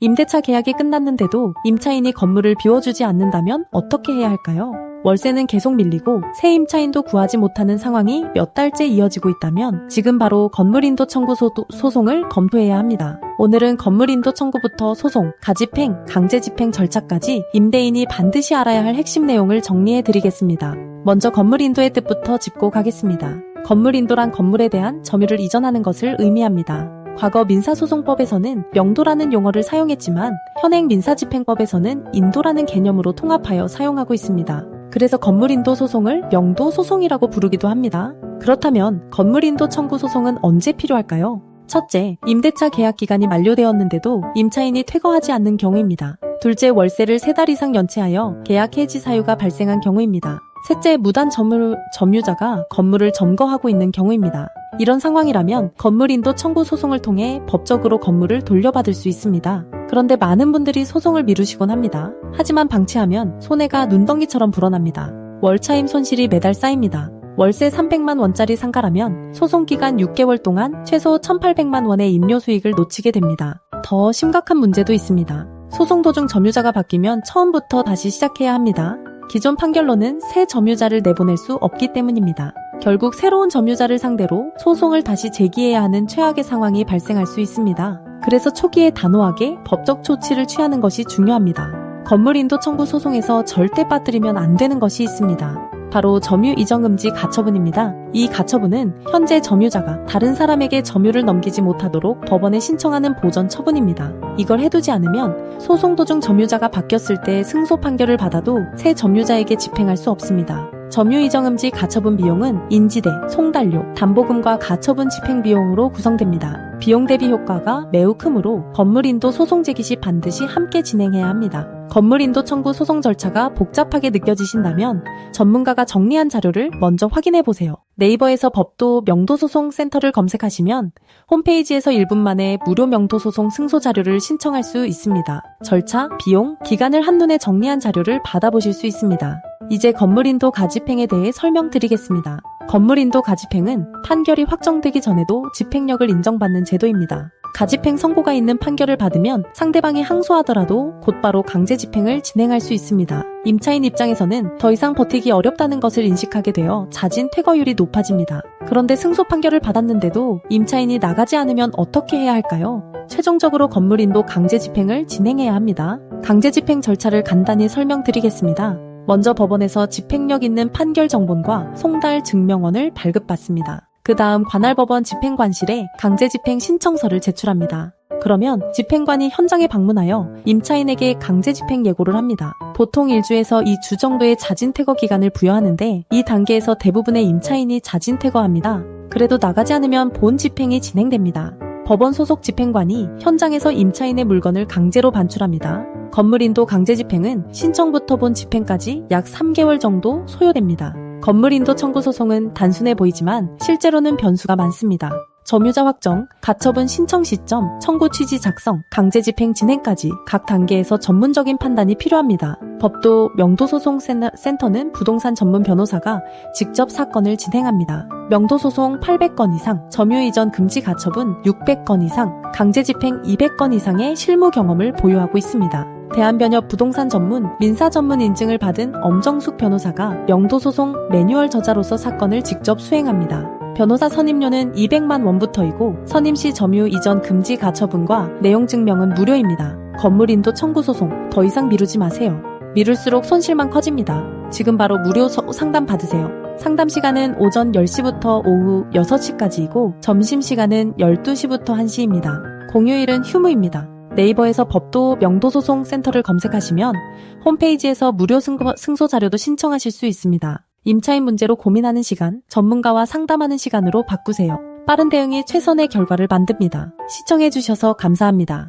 임대차 계약이 끝났는데도 임차인이 건물을 비워주지 않는다면 어떻게 해야 할까요? 월세는 계속 밀리고 새 임차인도 구하지 못하는 상황이 몇 달째 이어지고 있다면 지금 바로 건물인도 청구 소송을 검토해야 합니다. 오늘은 건물인도 청구부터 소송, 가집행, 강제집행 절차까지 임대인이 반드시 알아야 할 핵심 내용을 정리해드리겠습니다. 먼저 건물인도의 뜻부터 짚고 가겠습니다. 건물인도란 건물에 대한 점유를 이전하는 것을 의미합니다. 과거 민사소송법에서는 명도라는 용어를 사용했지만 현행 민사집행법에서는 인도라는 개념으로 통합하여 사용하고 있습니다. 그래서 건물인도 소송을 명도 소송이라고 부르기도 합니다. 그렇다면 건물인도 청구 소송은 언제 필요할까요? 첫째, 임대차 계약 기간이 만료되었는데도 임차인이 퇴거하지 않는 경우입니다. 둘째, 월세를 3달 이상 연체하여 계약 해지 사유가 발생한 경우입니다. 셋째, 무단 점유자가 건물을 점거하고 있는 경우입니다. 이런 상황이라면 건물인도 청구 소송을 통해 법적으로 건물을 돌려받을 수 있습니다. 그런데 많은 분들이 소송을 미루시곤 합니다. 하지만 방치하면 손해가 눈덩이처럼 불어납니다. 월차임 손실이 매달 쌓입니다. 월세 300만 원짜리 상가라면 소송기간 6개월 동안 최소 1,800만 원의 임료 수익을 놓치게 됩니다. 더 심각한 문제도 있습니다. 소송 도중 점유자가 바뀌면 처음부터 다시 시작해야 합니다. 기존 판결로는 새 점유자를 내보낼 수 없기 때문입니다. 결국 새로운 점유자를 상대로 소송을 다시 제기해야 하는 최악의 상황이 발생할 수 있습니다. 그래서 초기에 단호하게 법적 조치를 취하는 것이 중요합니다. 건물인도 청구 소송에서 절대 빠뜨리면 안 되는 것이 있습니다. 바로 점유 이전 금지 가처분입니다. 이 가처분은 현재 점유자가 다른 사람에게 점유를 넘기지 못하도록 법원에 신청하는 보전 처분입니다. 이걸 해두지 않으면 소송 도중 점유자가 바뀌었을 때 승소 판결을 받아도 새 점유자에게 집행할 수 없습니다. 점유 이전 금지 가처분 비용은 인지대, 송달료, 담보금과 가처분 집행 비용으로 구성됩니다. 비용 대비 효과가 매우 크므로 건물인도 소송 제기 시 반드시 함께 진행해야 합니다. 건물인도 청구 소송 절차가 복잡하게 느껴지신다면 전문가가 정리한 자료를 먼저 확인해보세요. 네이버에서 법도 명도소송센터를 검색하시면 홈페이지에서 1분 만에 무료 명도소송 승소 자료를 신청할 수 있습니다. 절차, 비용, 기간을 한눈에 정리한 자료를 받아보실 수 있습니다. 이제 건물인도 가집행에 대해 설명드리겠습니다. 건물인도 가집행은 판결이 확정되기 전에도 집행력을 인정받는 제도입니다. 가집행 선고가 있는 판결을 받으면 상대방이 항소하더라도 곧바로 강제 집행을 진행할 수 있습니다. 임차인 입장에서는 더 이상 버티기 어렵다는 것을 인식하게 되어 자진 퇴거율이 높아집니다. 그런데 승소 판결을 받았는데도 임차인이 나가지 않으면 어떻게 해야 할까요? 최종적으로 건물인도 강제 집행을 진행해야 합니다. 강제 집행 절차를 간단히 설명드리겠습니다. 먼저 법원에서 집행력 있는 판결 정본과 송달 증명원을 발급받습니다. 그 다음 관할법원 집행관실에 강제집행 신청서를 제출합니다. 그러면 집행관이 현장에 방문하여 임차인에게 강제집행 예고를 합니다. 보통 1주에서 2주 정도의 자진퇴거 기간을 부여하는데 이 단계에서 대부분의 임차인이 자진퇴거합니다. 그래도 나가지 않으면 본 집행이 진행됩니다. 법원 소속 집행관이 현장에서 임차인의 물건을 강제로 반출합니다. 건물인도 강제집행은 신청부터 본 집행까지 약 3개월 정도 소요됩니다. 건물인도 청구 소송은 단순해 보이지만 실제로는 변수가 많습니다. 점유자 확정, 가처분 신청 시점, 청구 취지 작성, 강제집행 진행까지 각 단계에서 전문적인 판단이 필요합니다. 법도 명도소송센터는 부동산 전문 변호사가 직접 사건을 진행합니다. 명도소송 800건 이상, 점유이전 금지 가처분 600건 이상, 강제집행 200건 이상의 실무 경험을 보유하고 있습니다. 대한변협 부동산 전문, 민사 전문 인증을 받은 엄정숙 변호사가 명도소송 매뉴얼 저자로서 사건을 직접 수행합니다. 변호사 선임료는 200만 원부터이고 선임 시 점유 이전 금지 가처분과 내용 증명은 무료입니다. 건물인도 청구 소송 더 이상 미루지 마세요. 미룰수록 손실만 커집니다. 지금 바로 무료 상담 받으세요. 상담 시간은 오전 10시부터 오후 6시까지이고 점심시간은 12시부터 1시입니다. 공휴일은 휴무입니다. 네이버에서 법도 명도소송센터를 검색하시면 홈페이지에서 무료 승소 자료도 신청하실 수 있습니다. 임차인 문제로 고민하는 시간, 전문가와 상담하는 시간으로 바꾸세요. 빠른 대응이 최선의 결과를 만듭니다. 시청해주셔서 감사합니다.